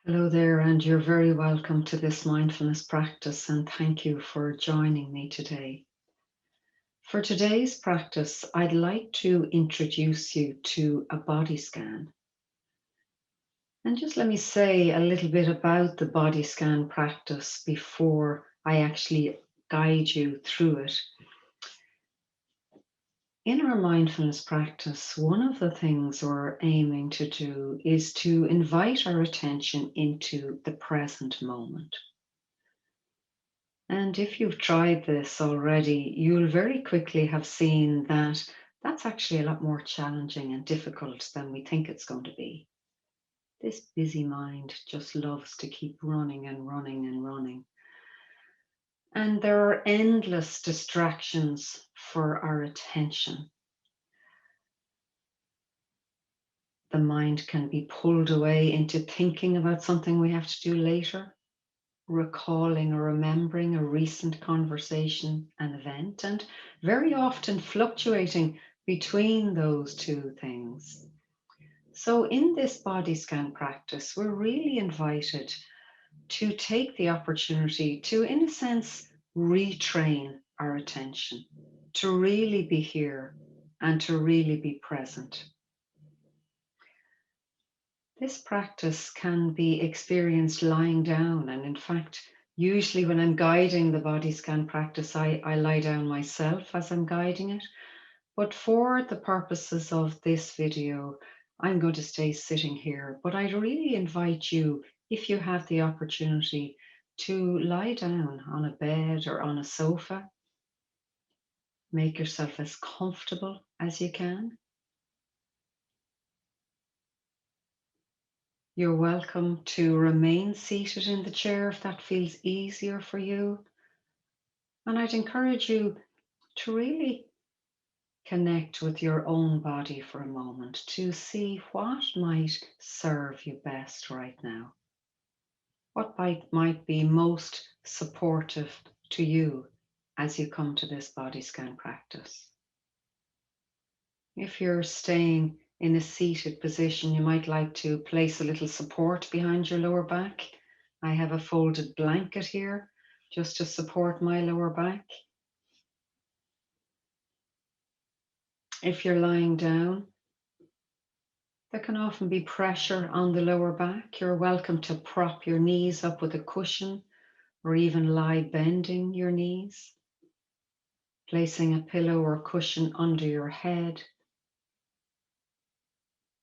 Hello there, and you're very welcome to this mindfulness practice, and thank you for joining me today. For today's practice, I'd like to introduce you to a body scan. And just let me say a little bit about the body scan practice before I actually guide you through it. In our mindfulness practice, one of the things we're aiming to do is to invite our attention into the present moment. And if you've tried this already, you'll very quickly have seen that that's actually a lot more challenging and difficult than we think it's going to be. This busy mind just loves to keep running and running and running. And there are endless distractions for our attention. The mind can be pulled away into thinking about something we have to do later, recalling or remembering a recent conversation, an event, and very often fluctuating between those two things. So, in this body scan practice, we're really invited to take the opportunity to, in a sense, retrain our attention, to really be here and to really be present. This practice can be experienced lying down, and in fact, usually when I'm guiding the body scan practice, I lie down myself as I'm guiding it. But for the purposes of this video, I'm going to stay sitting here. But I'd really invite you, if you have the opportunity, to lie down on a bed or on a sofa. Make yourself as comfortable as you can. You're welcome to remain seated in the chair if that feels easier for you. And I'd encourage you to really connect with your own body for a moment to see what might serve you best right now. What might be most supportive to you as you come to this body scan practice. If you're staying in a seated position, you might like to place a little support behind your lower back. I have a folded blanket here just to support my lower back. If you're lying down, there can often be pressure on the lower back. You're welcome to prop your knees up with a cushion or even lie bending your knees, placing a pillow or cushion under your head.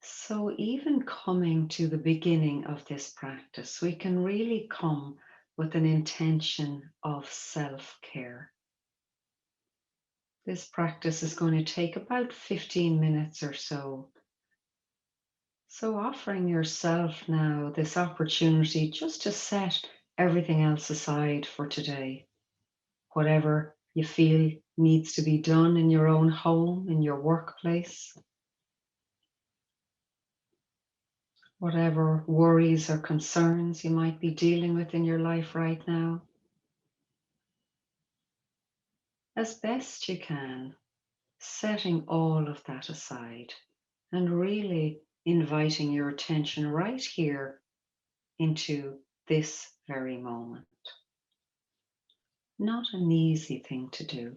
So even coming to the beginning of this practice, we can really come with an intention of self-care. This practice is going to take about 15 minutes or so. So offering yourself now this opportunity just to set everything else aside for today. Whatever you feel needs to be done in your own home, in your workplace. Whatever worries or concerns you might be dealing with in your life right now. As best you can, setting all of that aside and really inviting your attention right here into this very moment. Not an easy thing to do,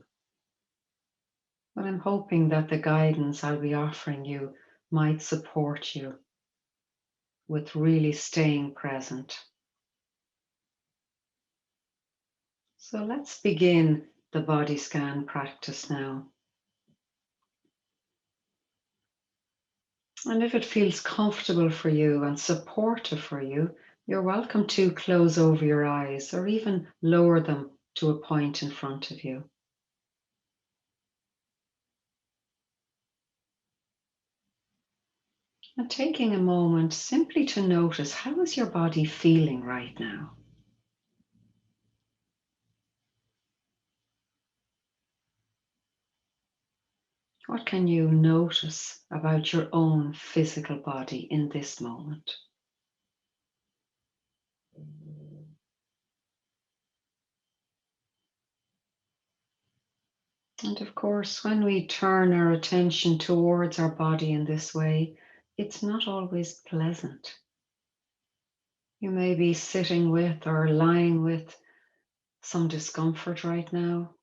but I'm hoping that the guidance I'll be offering you might support you with really staying present. So let's begin the body scan practice now. And if it feels comfortable for you and supportive for you, you're welcome to close over your eyes or even lower them to a point in front of you. And taking a moment simply to notice, how is your body feeling right now? What can you notice about your own physical body in this moment? And of course, when we turn our attention towards our body in this way, it's not always pleasant. You may be sitting with or lying with some discomfort right now,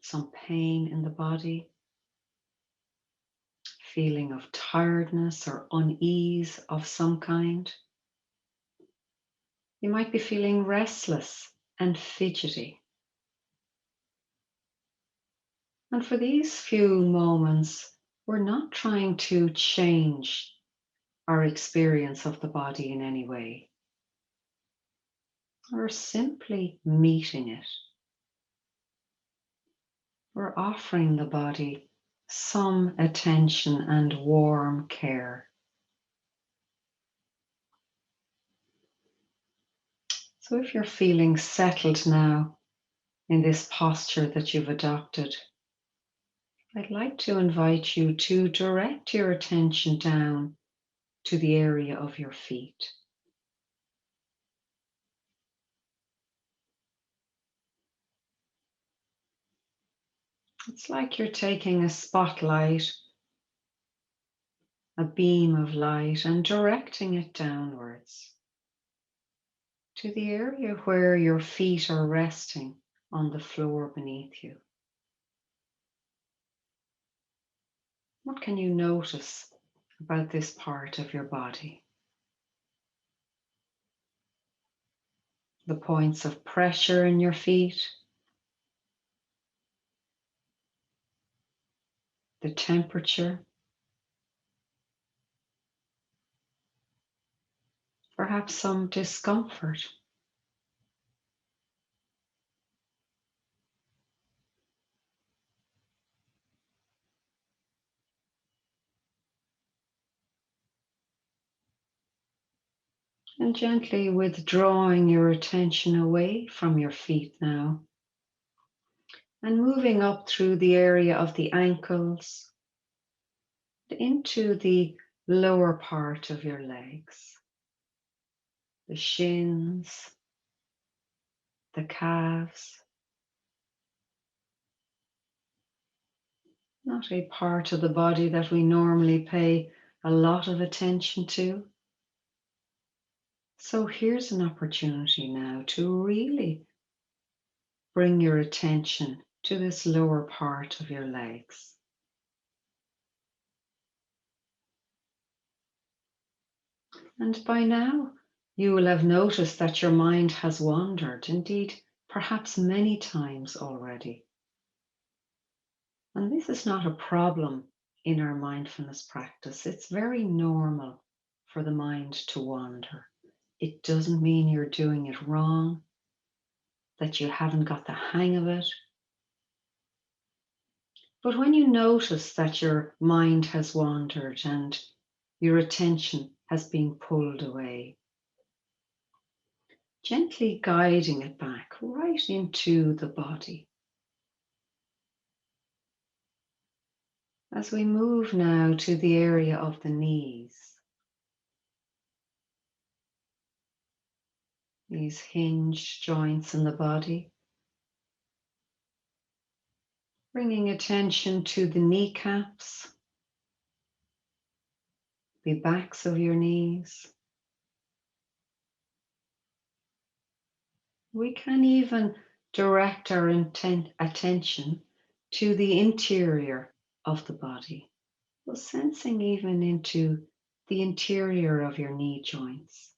some pain in the body, feeling of tiredness or unease of some kind. You might be feeling restless and fidgety. And for these few moments, we're not trying to change our experience of the body in any way. We're simply meeting it. We're offering the body some attention and warm care. So if you're feeling settled now in this posture that you've adopted, I'd like to invite you to direct your attention down to the area of your feet. It's like you're taking a spotlight, a beam of light, and directing it downwards to the area where your feet are resting on the floor beneath you. What can you notice about this part of your body? The points of pressure in your feet, the temperature, perhaps some discomfort. And gently withdrawing your attention away from your feet now and moving up through the area of the ankles into the lower part of your legs, the shins, the calves. Not a part of the body that we normally pay a lot of attention to. So here's an opportunity now to really bring your attention to this lower part of your legs. And by now, you will have noticed that your mind has wandered, indeed, perhaps many times already. And this is not a problem in our mindfulness practice. It's very normal for the mind to wander. It doesn't mean you're doing it wrong, that you haven't got the hang of it. But when you notice that your mind has wandered and your attention has been pulled away, gently guiding it back right into the body. As we move now to the area of the knees, these hinged joints in the body, bringing attention to the kneecaps, the backs of your knees. We can even direct our attention to the interior of the body. So sensing even into the interior of your knee joints.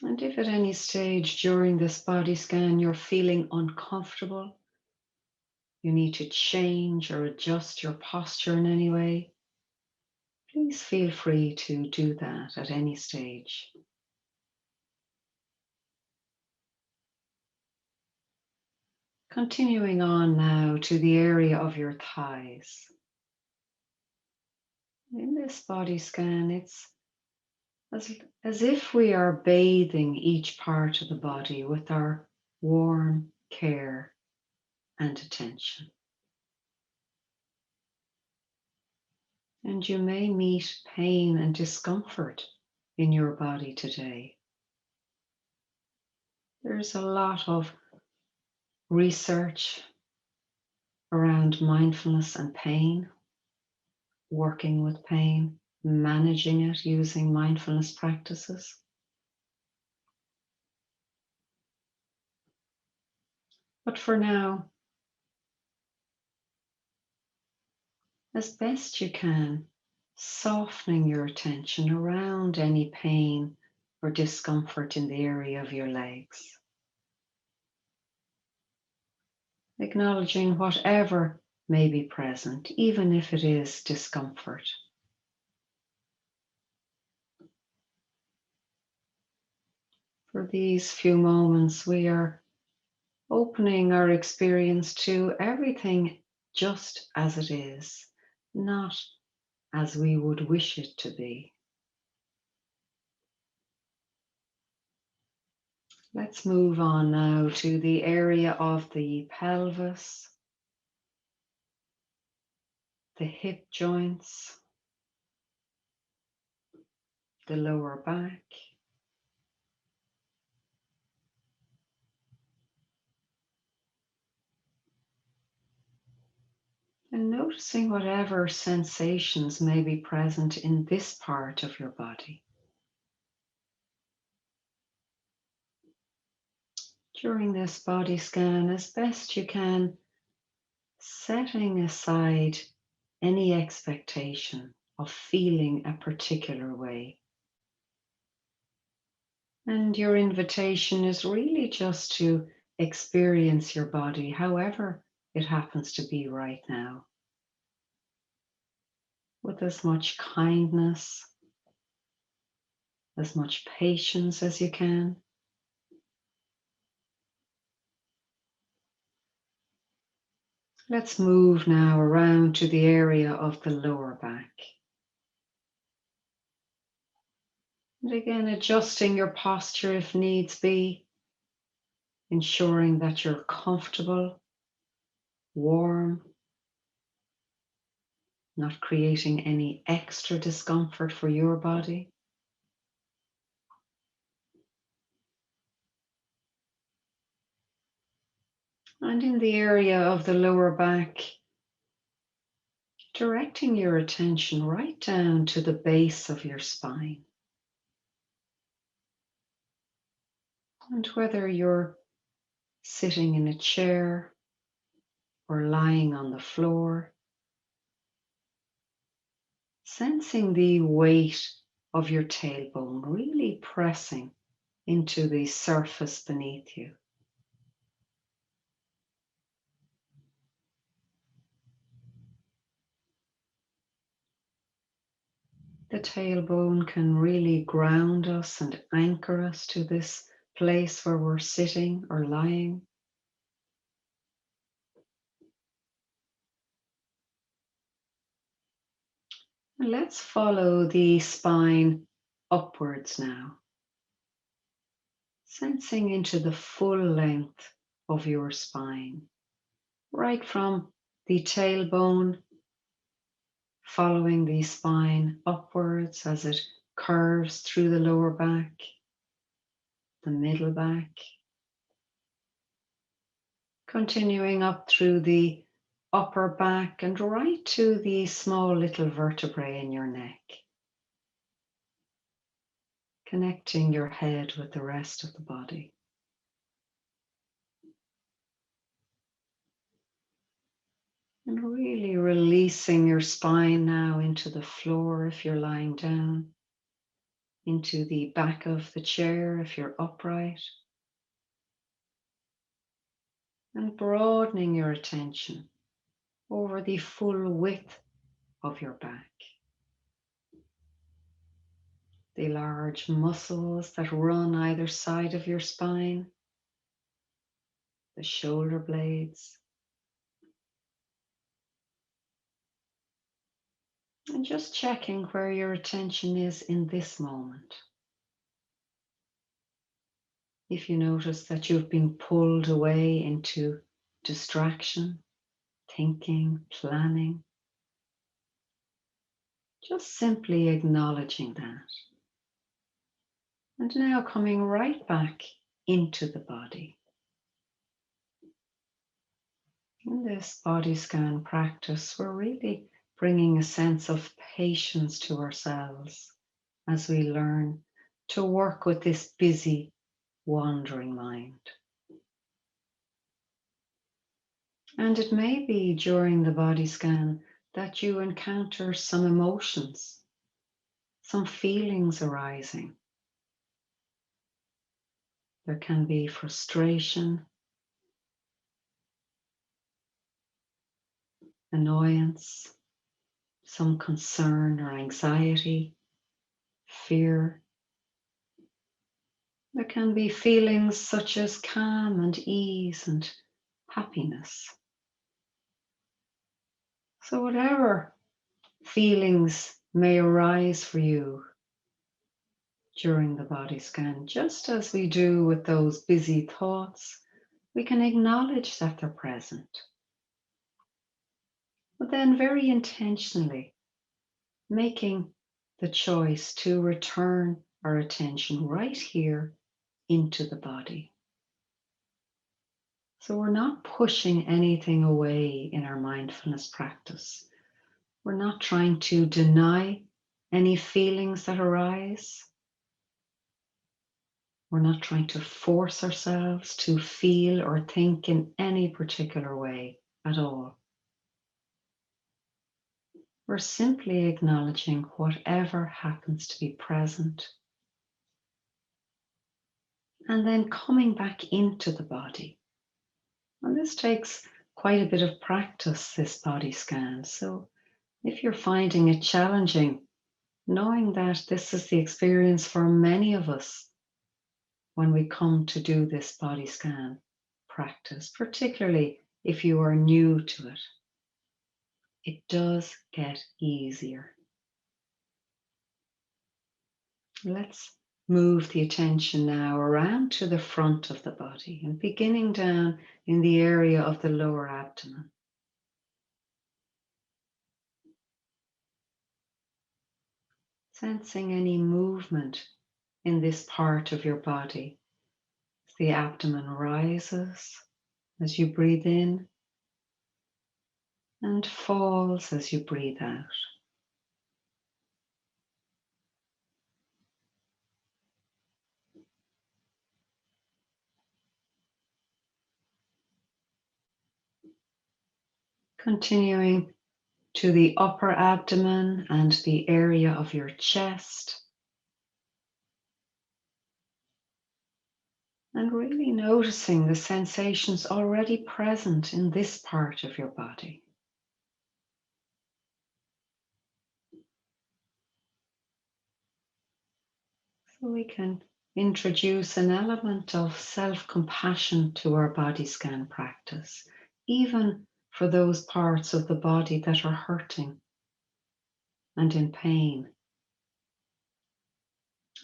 And if at any stage during this body scan you're feeling uncomfortable, you need to change or adjust your posture in any way, please feel free to do that at any stage. Continuing on now to the area of your thighs. In this body scan, it's as if we are bathing each part of the body with our warm care and attention. And you may meet pain and discomfort in your body today. There's a lot of research around mindfulness and pain, working with pain, managing it using mindfulness practices. But for now, as best you can, softening your attention around any pain or discomfort in the area of your legs. Acknowledging whatever may be present, even if it is discomfort. For these few moments, we are opening our experience to everything just as it is, not as we would wish it to be. Let's move on now to the area of the pelvis, the hip joints, the lower back, and noticing whatever sensations may be present in this part of your body. During this body scan, as best you can, setting aside any expectation of feeling a particular way. And your invitation is really just to experience your body however it happens to be right now, with as much kindness, as much patience as you can. Let's move now around to the area of the lower back. And again, adjusting your posture if needs be, ensuring that you're comfortable, warm, not creating any extra discomfort for your body. And in the area of the lower back, directing your attention right down to the base of your spine. And whether you're sitting in a chair or lying on the floor, sensing the weight of your tailbone really pressing into the surface beneath you. The tailbone can really ground us and anchor us to this place where we're sitting or lying. And let's follow the spine upwards now, sensing into the full length of your spine, right from the tailbone, following the spine upwards as it curves through the lower back, the middle back, continuing up through the upper back and right to the small little vertebrae in your neck, connecting your head with the rest of the body. And really releasing your spine now into the floor if you're lying down, into the back of the chair if you're upright, and broadening your attention over the full width of your back. The large muscles that run either side of your spine, the shoulder blades, and just checking where your attention is in this moment. If you notice that you've been pulled away into distraction, thinking, planning, just simply acknowledging that. And now coming right back into the body. In this body scan practice, we're really bringing a sense of patience to ourselves as we learn to work with this busy, wandering mind. And it may be during the body scan that you encounter some emotions, some feelings arising. There can be frustration, annoyance, some concern or anxiety, fear. There can be feelings such as calm and ease and happiness. So, whatever feelings may arise for you during the body scan, just as we do with those busy thoughts, we can acknowledge that they're present. But then, very intentionally, making the choice to return our attention right here into the body. So we're not pushing anything away in our mindfulness practice. We're not trying to deny any feelings that arise. We're not trying to force ourselves to feel or think in any particular way at all. We're simply acknowledging whatever happens to be present and then coming back into the body. And this takes quite a bit of practice, this body scan. So if you're finding it challenging, knowing that this is the experience for many of us when we come to do this body scan practice, particularly if you are new to it, it does get easier. Let's move the attention now around to the front of the body and beginning down in the area of the lower abdomen. Sensing any movement in this part of your body as the abdomen rises as you breathe in and falls as you breathe out. Continuing to the upper abdomen and the area of your chest. And really noticing the sensations already present in this part of your body. So we can introduce an element of self-compassion to our body scan practice, even for those parts of the body that are hurting and in pain.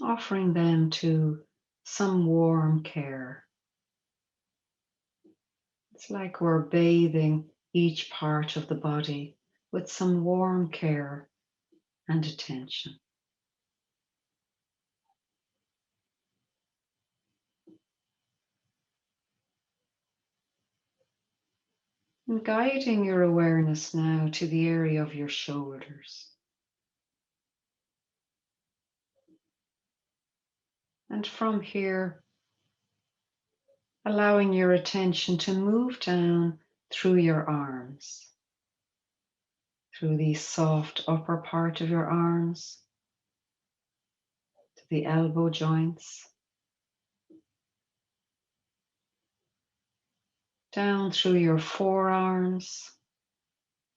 Offering them to some warm care. It's like we're bathing each part of the body with some warm care and attention. And guiding your awareness now to the area of your shoulders. And from here, allowing your attention to move down through your arms, through the soft upper part of your arms, to the elbow joints, down through your forearms,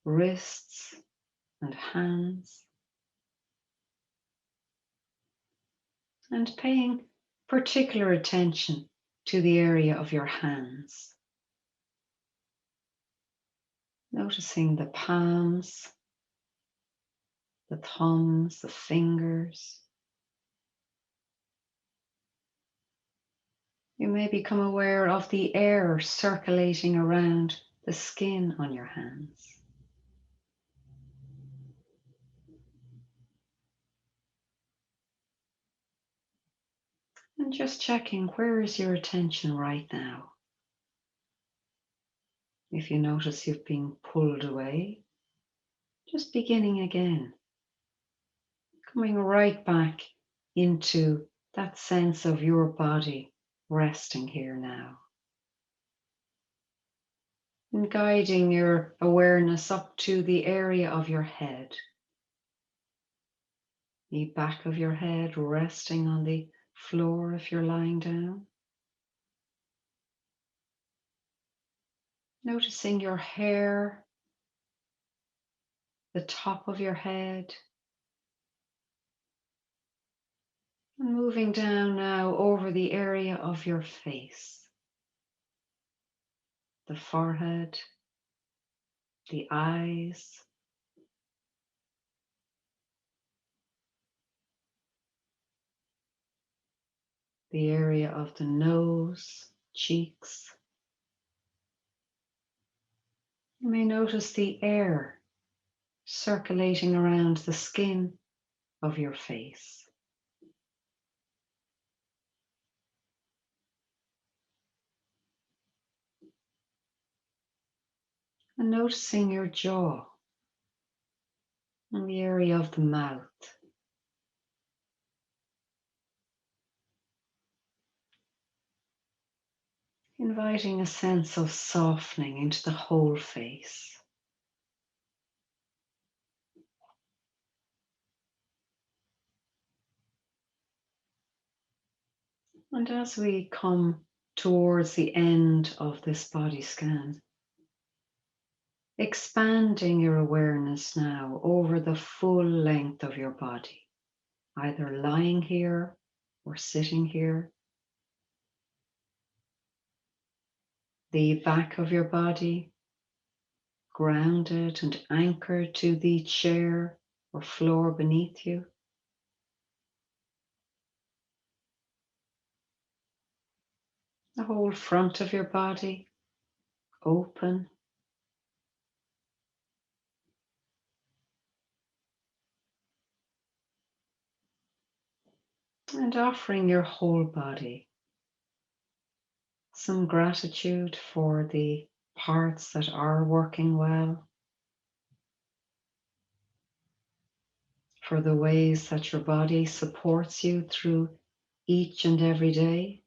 wrists, and hands, and paying particular attention to the area of your hands. Noticing the palms, the thumbs, the fingers. You may become aware of the air circulating around the skin on your hands. And just checking, where is your attention right now? If you notice you've been pulled away, just beginning again, coming right back into that sense of your body resting here now. And guiding your awareness up to the area of your head, the back of your head resting on the floor if you're lying down. Noticing your hair, the top of your head, and moving down now over the area of your face, the forehead, the eyes, the area of the nose, cheeks. You may notice the air circulating around the skin of your face. And noticing your jaw and the area of the mouth. Inviting a sense of softening into the whole face. And as we come towards the end of this body scan, expanding your awareness now over the full length of your body, either lying here or sitting here. The back of your body, grounded and anchored to the chair or floor beneath you. The whole front of your body, open. And offering your whole body some gratitude for the parts that are working well, for the ways that your body supports you through each and every day,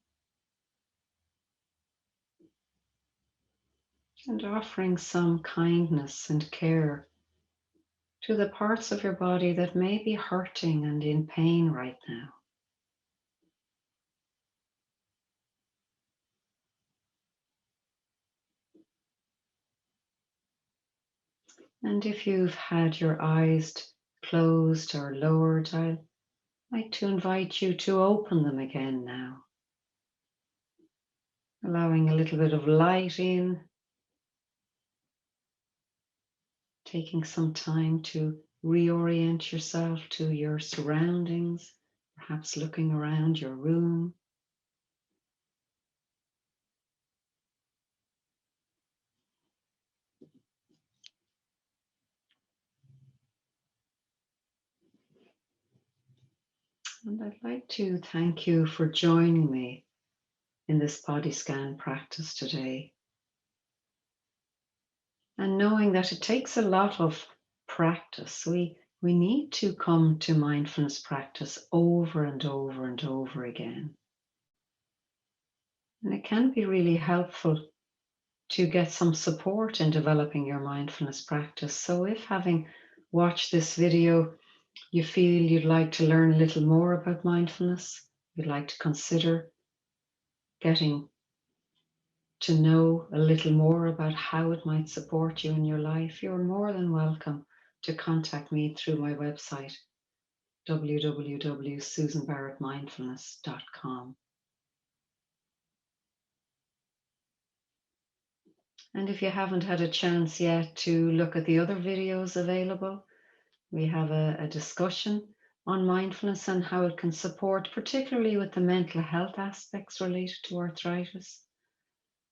and offering some kindness and care to the parts of your body that may be hurting and in pain right now. And if you've had your eyes closed or lowered, I'd like to invite you to open them again now, allowing a little bit of light in, taking some time to reorient yourself to your surroundings, perhaps looking around your room. And I'd like to thank you for joining me in this body scan practice today. And knowing that it takes a lot of practice, we need to come to mindfulness practice over and over and over again. And it can be really helpful to get some support in developing your mindfulness practice. So if having watched this video, you feel you'd like to learn a little more about mindfulness, you'd like to consider getting to know a little more about how it might support you in your life, you're more than welcome to contact me through my website, www.susanbarrettmindfulness.com. And if you haven't had a chance yet to look at the other videos available, we have a discussion on mindfulness and how it can support, particularly with the mental health aspects related to arthritis,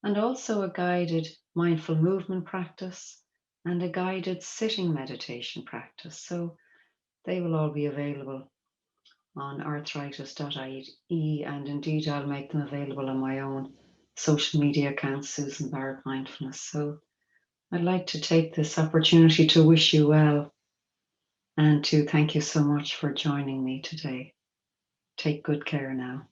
and also a guided mindful movement practice and a guided sitting meditation practice. So they will all be available on arthritis.ie, and indeed I'll make them available on my own social media account, Susan Barrett Mindfulness. So I'd like to take this opportunity to wish you well and to thank you so much for joining me today. Take good care now.